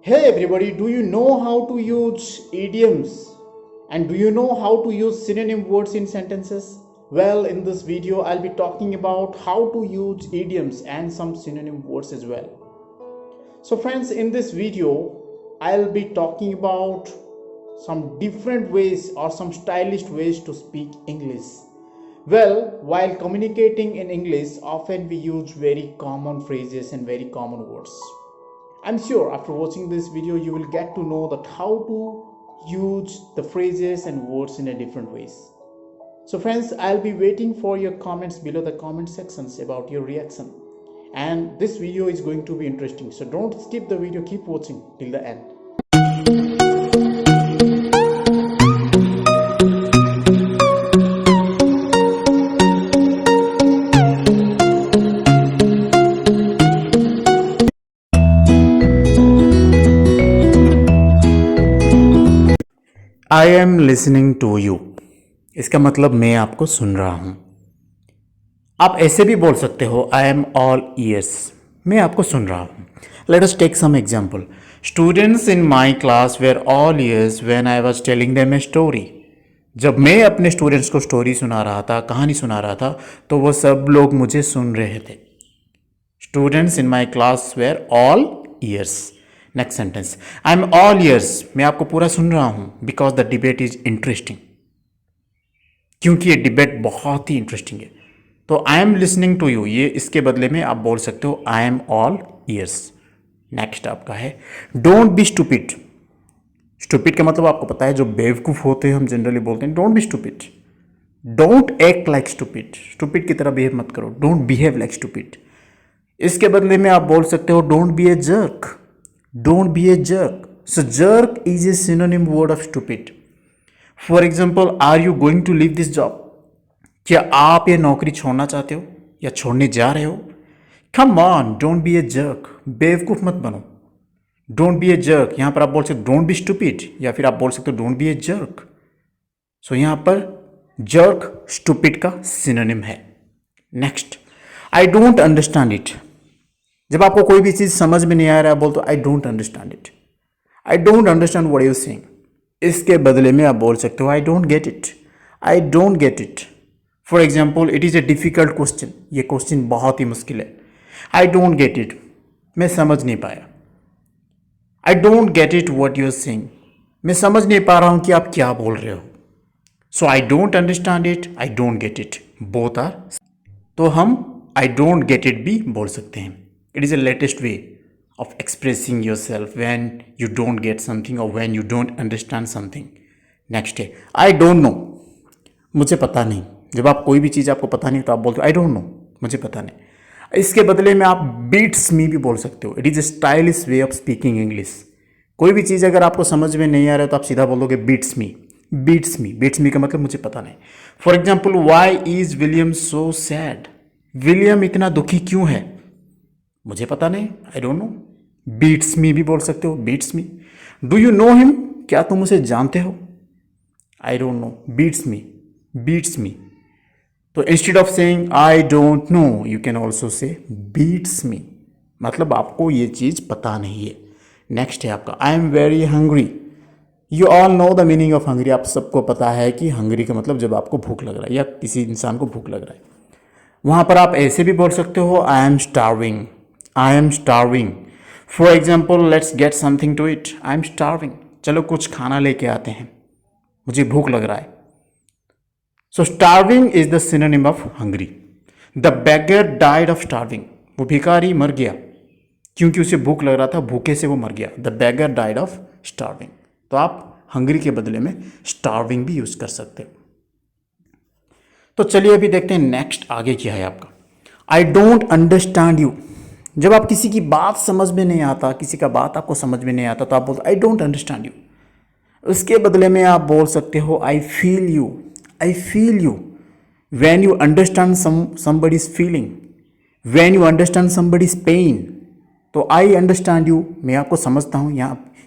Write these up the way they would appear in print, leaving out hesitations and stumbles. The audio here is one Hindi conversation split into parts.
Hey everybody, do you know how to use idioms? And do you know how to use synonym words in sentences? Well, in this video, I'll be talking about how to use idioms and some synonym words as well. So friends, in this video, I'll be talking about some different ways or some stylish ways to speak English. Well, while communicating in English, often we use very common phrases and very common words. I'm sure after watching this video you will get to know that how to use the phrases and words in a different ways. So friends, I'll be waiting for your comments below the comment sections about your reaction. And this video is going to be interesting. So don't skip the video, keep watching till the end. I am listening to you, इसका मतलब मैं आपको सुन रहा हूं। आप ऐसे भी बोल सकते हो आई एम ऑल ईयर्स, मैं आपको सुन रहा हूं। Let us take some example. Students in my class were all ears when I was telling them a story. जब मैं अपने स्टूडेंट्स को स्टोरी सुना रहा था, कहानी सुना रहा था, तो वो सब लोग मुझे सुन रहे थे। Students in my class were all ears. Next sentence, I am all ears, मैं आपको पूरा सुन रहा हूं because the debate is interesting, क्योंकि ये डिबेट बहुत ही इंटरेस्टिंग है। तो I am listening to you, ये इसके बदले में आप बोल सकते हो I am all ears. Next आपका है डोंट बी स्टूपिड। स्टूपिड का मतलब आपको पता है, जो बेवकूफ़ होते हैं हम जनरली बोलते हैं don't be stupid. Don't act like stupid, stupid की तरह बिहेव मत करो, डोंट बिहेव लाइक स्टूपिड। इसके बदले में आप बोल सकते हो don't be A jerk. Don't be a jerk. So jerk is a synonym word of stupid. For example, are you going to leave this job? क्या आप ये नौकरी छोड़ना चाहते हो या छोड़ने जा रहे हो? Come on, don't be a jerk. बेवकूफ़ मत बनो। Don't be a jerk. यहाँ पर आप बोल सकते हो don't be stupid, या फिर आप बोल सकते हो don't be a jerk. So यहाँ पर jerk stupid का synonym है। Next, I don't understand it. जब आपको कोई भी चीज़ समझ में नहीं आ रहा है, बोल तो आई don't understand it. I don't understand what you saying. इसके बदले में आप बोल सकते हो I don't get it. I don't get it. For example, it is a difficult question, ये क्वेश्चन बहुत ही मुश्किल है। आई डोंट गेट इट, मैं समझ नहीं पाया। I don't get it what you are saying, मैं समझ नहीं पा रहा हूँ कि आप क्या बोल रहे हो। So I don't understand it, I don't get it, both are. तो हम आई डोंट गेट इट भी बोल सकते हैं। It is a latest way of expressing yourself when you don't get something or when you don't understand something. Next है I don't know, मुझे पता नहीं। जब आप कोई भी चीज़ आपको पता नहीं तो आप बोलते हो I don't know, मुझे पता नहीं। इसके बदले में आप beats me भी बोल सकते हो। It is a stylish way of speaking English. कोई भी चीज़ अगर आपको समझ में नहीं आ रहा है तो आप सीधा बोलोगे beats me. beats me, beats me का मतलब मुझे पता नहीं। For example, why is William so sad? William इतना दुखी क्यों है? मुझे पता नहीं, I don't know. Beats me भी बोल सकते हो, beats me. Do you know him, क्या तुम उसे जानते हो? I don't know, beats me, beats me. तो instead of saying I don't know, you can also say beats me, मतलब आपको ये चीज़ पता नहीं है। नेक्स्ट है आपका I am very hungry. You all know the meaning of hungry, आप सबको पता है कि हंग्री का मतलब जब आपको भूख लग रहा है या किसी इंसान को भूख लग रहा है। वहाँ पर आप ऐसे भी बोल सकते हो I am starving. I am starving. For example, let's get something to it. I am starving, चलो कुछ खाना लेके आते हैं, मुझे भूख लग रहा है। So starving is the synonym of hungry. The beggar died of starving, वो भिखारी मर गया क्योंकि उसे भूख लग रहा था, भूखे से वो मर गया। The beggar died of starving. तो आप हंग्री के बदले में स्टार्विंग भी यूज कर सकते हो। तो चलिए अभी देखते हैं नेक्स्ट आगे क्या है आपका। आई डोंट अंडरस्टैंड यू। जब आप किसी की बात समझ में नहीं आता, किसी का बात आपको समझ में नहीं आता, तो आप बोलते आई डोंट अंडरस्टैंड यू। उसके बदले में आप बोल सकते हो I feel you. I feel you. When you understand somebody's feeling, when you understand somebody's pain, तो आई अंडरस्टैंड यू, मैं आपको समझता हूँ,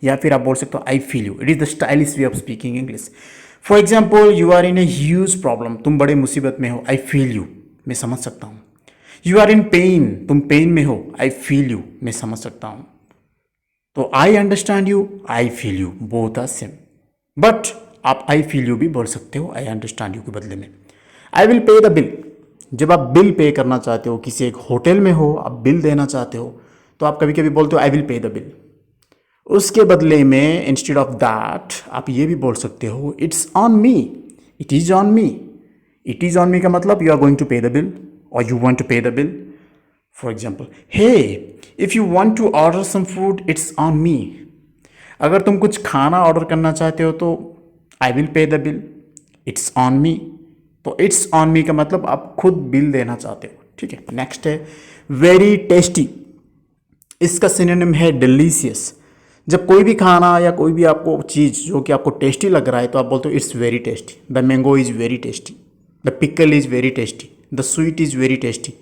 या फिर आप बोल सकते हो I feel you. It is the stylish way of speaking English. For example, you are in a huge problem, तुम बड़े मुसीबत में हो, आई फील यू, मैं समझ सकता हूँ। यू आर इन पेन, तुम पेन में हो, आई फील यू, मैं समझ सकता हूँ। तो I understand you, I feel you, both are same. But आप आई फील यू भी बोल सकते हो आई अंडरस्टैंड यू के बदले में। आई विल पे द बिल, जब आप बिल पे करना चाहते हो, किसी एक होटल में हो, आप बिल देना चाहते हो, तो आप कभी कभी बोलते हो आई विल पे द बिल। उसके बदले में इंस्टेड ऑफ दैट आप ये भी बोल सकते हो it's on me, it is on me. It is on me का मतलब you are going to pay the bill और you want to pay the bill. For example, hey if you want to order some food it's on me. अगर तुम कुछ खाना ऑर्डर करना चाहते हो तो I will pay the bill, it's on me. तो इट्स ऑन मी का मतलब आप खुद बिल देना चाहते हो, ठीक है। नेक्स्ट है वेरी टेस्टी, इसका सिनोनिम है डिलीशियस। जब कोई भी खाना या कोई भी आपको चीज़ जो कि आपको टेस्टी लग रहा है तो आप बोलते हो it's very tasty. The mango is very tasty, the pickle is very tasty, the sweet is very tasty.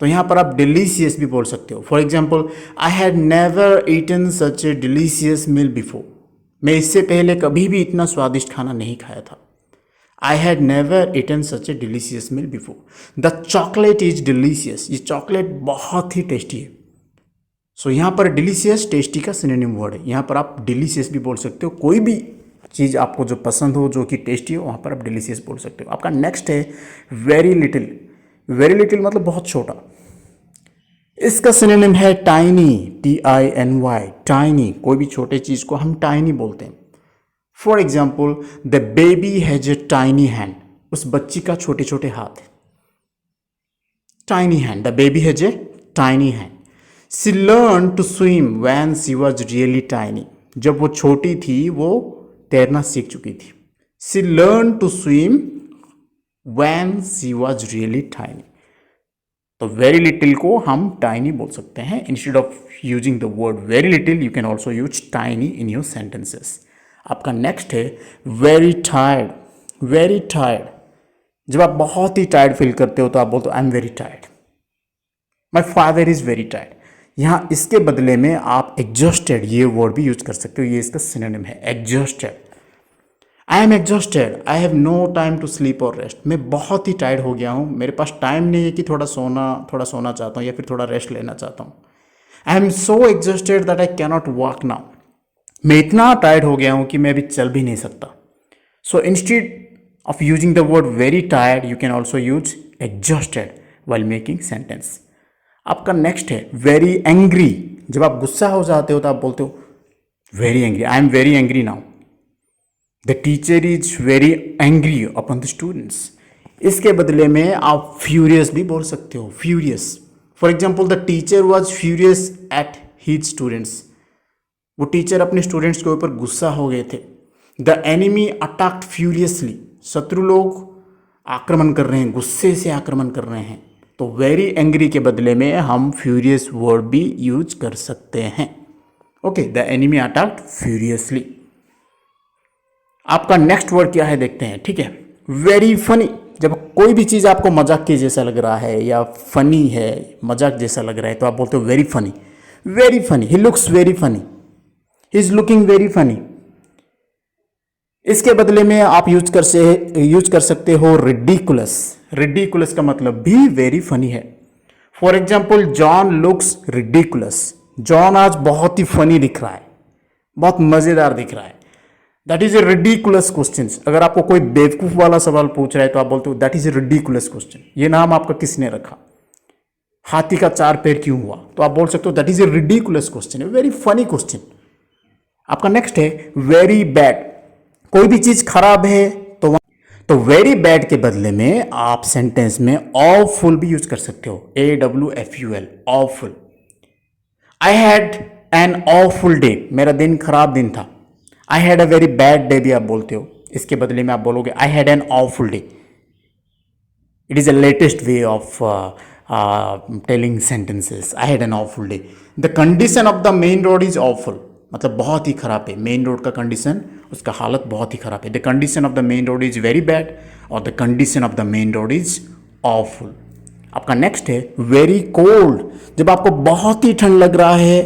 तो यहाँ पर आप डिलीशियस भी बोल सकते हो। For example, I had never eaten such a delicious meal before. मैं इससे पहले कभी भी इतना स्वादिष्ट खाना नहीं खाया था। I had never eaten such a delicious meal before. The chocolate is delicious, ये चॉकलेट बहुत ही टेस्टी है। सो यहाँ पर डिलीशियस टेस्टी का सिनोनिम वर्ड है। यहाँ पर आप डिलीशियस भी बोल सकते हो, कोई भी चीज़ आपको जो पसंद हो जो कि टेस्टी हो वहाँ पर आप डिलीशियस बोल सकते हो। आपका नेक्स्ट है वेरी लिटिल। वेरी लिटिल मतलब बहुत छोटा। इसका सिनोनिम है टाइनी, TINY, टाइनी। कोई भी छोटे चीज़ को हम टाइनी बोलते हैं। For example, the baby has a tiny hand, उस बच्ची का छोटे छोटे हाथ है। Tiny hand, the baby has a tiny hand. She learn to swim when she was really tiny, जब वो छोटी थी वो तैरना सीख चुकी थी। She learn to swim when she was really tiny. तो वेरी लिटिल को हम टाइनी बोल सकते हैं। Instead of using the word very little you can also use tiny in your sentences. आपका नेक्स्ट है वेरी टायर्ड। वेरी टायर्ड, जब आप बहुत ही टायर्ड फील करते हो तो आप बोलते हो I am very tired, my father is very tired. यहाँ इसके बदले में आप एग्जॉस्टेड ये वर्ड भी यूज कर सकते हो। ये इसका सिनोनिम है exhausted. I am exhausted, I have no time to sleep और रेस्ट। मैं बहुत ही टायर्ड हो गया हूँ, मेरे पास टाइम नहीं है कि थोड़ा सोना चाहता हूँ या फिर थोड़ा रेस्ट लेना चाहता हूँ। I am so exhausted that I cannot walk now, मैं इतना टायर्ड हो गया हूँ कि मैं अभी चल भी नहीं सकता। सो instead of using the word very tired you can also use exhausted while making sentence. आपका नेक्स्ट है वेरी एंग्री। जब आप गुस्सा हो जाते हो तो आप बोलते हो very angry, I am very angry now. The teacher is very angry upon the students. इसके बदले में आप फ्यूरियस भी बोल सकते हो, furious. For example, the teacher was furious at his students. वो टीचर अपने स्टूडेंट्स के ऊपर गुस्सा हो गए थे। द एनिमी अटैक्ड फ्यूरियसली, शत्रु लोग आक्रमण कर रहे हैं, गुस्से से आक्रमण कर रहे हैं। तो वेरी एंग्री के बदले में हम फ्यूरियस वर्ड भी यूज कर सकते हैं। Okay, the enemy attacked furiously. आपका नेक्स्ट वर्ड क्या है देखते हैं, ठीक है। वेरी फनी, जब कोई भी चीज़ आपको मजाक के जैसा लग रहा है या फनी है, मजाक जैसा लग रहा है तो आप बोलते हो very funny. Very funny, he looks very funny, he is looking very funny. इसके बदले में आप यूज कर सकते हो रिडिकुलस। रिडिकुलस का मतलब भी वेरी फनी है। For example, John looks ridiculous. John आज बहुत ही फनी दिख रहा है, बहुत मजेदार दिख रहा है। That is a ridiculous question. अगर आपको कोई बेवकूफ वाला सवाल पूछ रहा है तो आप बोलते हो that is a ridiculous question. ये नाम आपका किसने रखा, हाथी का 4 पैर क्यों हुआ? तो आप बोल सकते हो that is a ridiculous question, very funny question. आपका नेक्स्ट है वेरी बैड। कोई भी चीज खराब है तो वेरी बैड के बदले में आप सेंटेंस में ऑफुल भी यूज कर सकते हो, AWFUL, awful. I had an awful day, मेरा दिन खराब दिन था। I had a very bad day भी आप बोलते हो, इसके बदले में आप बोलोगे I had an awful day. It is a latest way of telling sentences, I had an awful day. The condition of the main road is awful, मतलब बहुत ही खराब है। मेन रोड का कंडीशन, उसका हालत बहुत ही खराब है। The condition of the main road is very bad और the condition of the main road is awful. आपका नेक्स्ट है वेरी कोल्ड। जब आपको बहुत ही ठंड लग रहा है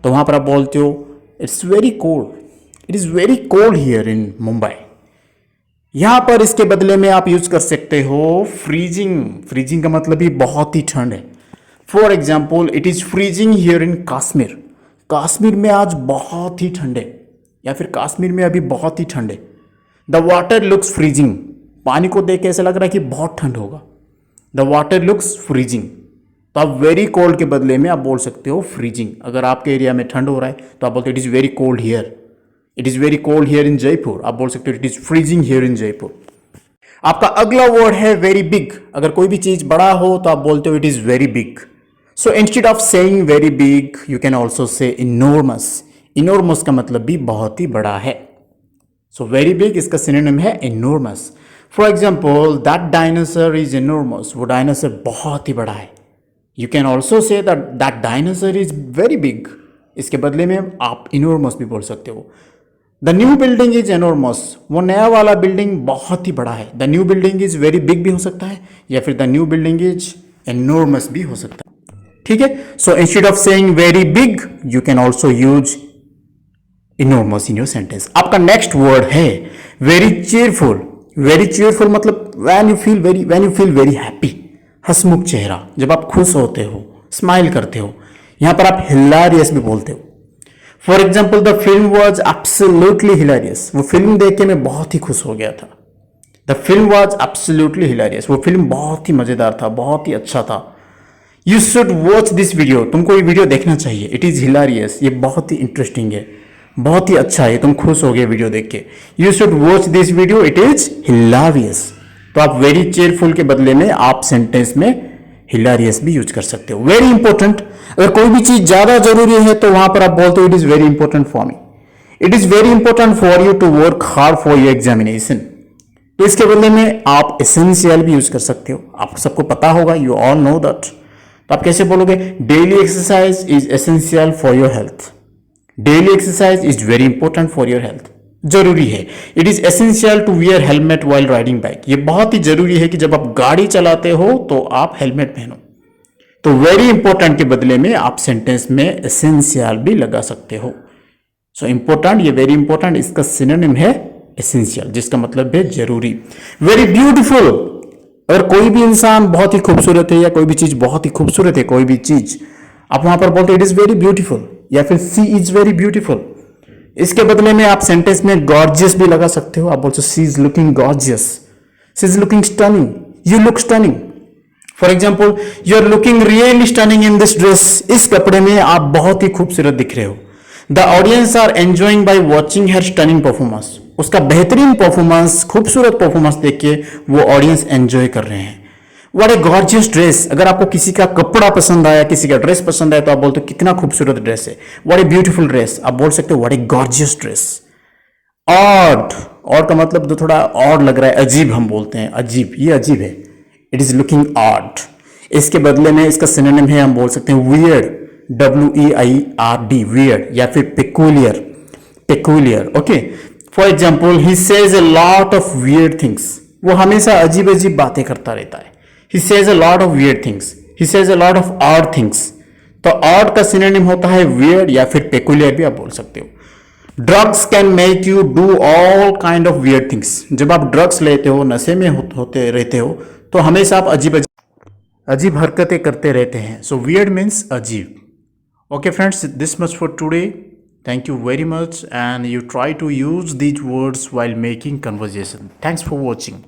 तो वहां पर आप बोलते हो it's very cold, it is very cold here in Mumbai. यहां पर इसके बदले में आप यूज कर सकते हो फ्रीजिंग। फ्रीजिंग का मतलब ही बहुत ही ठंड है। For example, it is freezing here in Kashmir. Kashmir में आज बहुत ही ठंड है, या फिर कश्मीर में अभी बहुत ही ठंड है। द वाटर लुक्स फ्रीजिंग, पानी को देख के ऐसा लग रहा है कि बहुत ठंड होगा। द वाटर लुक्स फ्रीजिंग, तो आप वेरी कोल्ड के बदले में आप बोल सकते हो फ्रीजिंग। अगर आपके एरिया में ठंड हो रहा है तो आप बोलते हो it is very cold here, it is very cold here in Jaipur. आप बोल सकते हो it is freezing here in Jaipur. आपका अगला वर्ड है वेरी बिग। अगर कोई भी चीज़ बड़ा हो तो आप बोलते हो it is very big. So instead of saying very big you can also से इनॉर्मस। इनॉर्मस का मतलब भी बहुत ही बड़ा है। सो वेरी बिग इसका सिनोनिम है enormous. For example that dinosaur is enormous, वो डायनासोर बहुत ही बड़ा है। You can also say that dinosaur is very big, इसके बदले में आप इनॉर्मस भी बोल सकते हो। The new building is enormous, वो नया वाला बिल्डिंग बहुत ही बड़ा है। The new building is very big भी हो सकता है, या फिर the new building is enormous भी हो सकता है। ठीक है, so instead of saying very big you can also use enormous in your sentence. आपका नेक्स्ट वर्ड है वेरी चीयरफुल। वेरी चीयरफुल मतलब when you feel very happy, हंसमुख चेहरा, जब आप खुश होते हो, स्माइल करते हो। यहां पर आप हिलारियस भी बोलते हो। For example the film was absolutely hilarious, वो फिल्म देख के मैं बहुत ही खुश हो गया था। The film was absolutely hilarious, वो फिल्म बहुत ही मजेदार था, बहुत ही अच्छा था। You should watch this video, तुमको ये वीडियो देखना चाहिए। इट इज हिलारियस, ये बहुत ही इंटरेस्टिंग है, बहुत ही अच्छा है, तुम खुश हो गए वीडियो देख के। You should watch this video, it is hilarious. तो आप वेरी चेयरफुल के बदले में आप सेंटेंस में हिलारियस भी यूज कर सकते हो। वेरी इंपॉर्टेंट, अगर कोई भी चीज ज्यादा जरूरी है तो वहां पर आप बोलते हो it is very important for me, it is very important for you to work hard for your examination. तो इसके बदले में आप एसेंशियल भी यूज कर सकते हो। आप सबको पता होगा, यू ऑल नो दैट। तो आप कैसे बोलोगे, daily exercise is essential for your health. Daily exercise is very important for your health, जरूरी है। It is essential to wear helmet while riding bike, ये बहुत ही जरूरी है कि जब आप गाड़ी चलाते हो तो आप हेलमेट पहनो। तो वेरी इंपॉर्टेंट के बदले में आप सेंटेंस में एसेंशियल भी लगा सकते हो। सो इंपॉर्टेंट, ये वेरी इंपॉर्टेंट, इसका सिनोनिम है एसेंशियल, जिसका मतलब है जरूरी। वेरी ब्यूटीफुल, अगर कोई भी इंसान बहुत ही खूबसूरत है या कोई भी चीज बहुत ही खूबसूरत है, कोई भी चीज, आप वहां पर बोलते इट इज वेरी ब्यूटीफुल, या फिर सी इज वेरी ब्यूटीफुल। इसके बदले में आप सेंटेंस में गॉर्जियस भी लगा सकते हो। आप बोलते she is looking gorgeous, she is looking stunning, you look stunning. For example you are looking really stunning in this dress, इस कपड़े में आप बहुत ही खूबसूरत दिख रहे हो। The audience are enjoying by watching her stunning performance, उसका बेहतरीन परफॉर्मेंस, खूबसूरत परफॉर्मेंस देख के वो ऑडियंस एंजॉय कर रहे हैं। व्हाट ए गॉर्जियस ड्रेस, अगर आपको किसी का कपड़ा पसंद आया, किसी का ड्रेस पसंद आया तो आप बोलते हो कितना खूबसूरत ड्रेस है। व्हाट ए ब्यूटीफुल ड्रेस, आप बोल सकते हो what A gorgeous dress. Odd, odd का मतलब जो थोड़ा ऑड लग रहा है, अजीब हम बोलते हैं, अजीब, ये अजीब है, इट इज लुकिंग ऑड। इसके बदले में इसका सिनोनिम है, हम बोल सकते हैं वियर्ड, WEIRD, वियर्ड, या फिर peculiar, peculiar. Okay, for example he says a lot of weird things, वो हमेशा अजीब अजीब बातें करता रहता है। He says a lot of weird things. He says a lot of odd things. तो odd का सिनोनिम होता है weird या फिर peculiar भी आप बोल सकते हो। Drugs can make you do all kind of weird things. जब आप ड्रग्स लेते हो, नशे में होते रहते हो, तो हमेशा आप अजीब हरकतें करते रहते हैं। So weird means अजीब। Okay friends, this much for today. Thank you very much and you try to use these words while making conversation. Thanks for watching.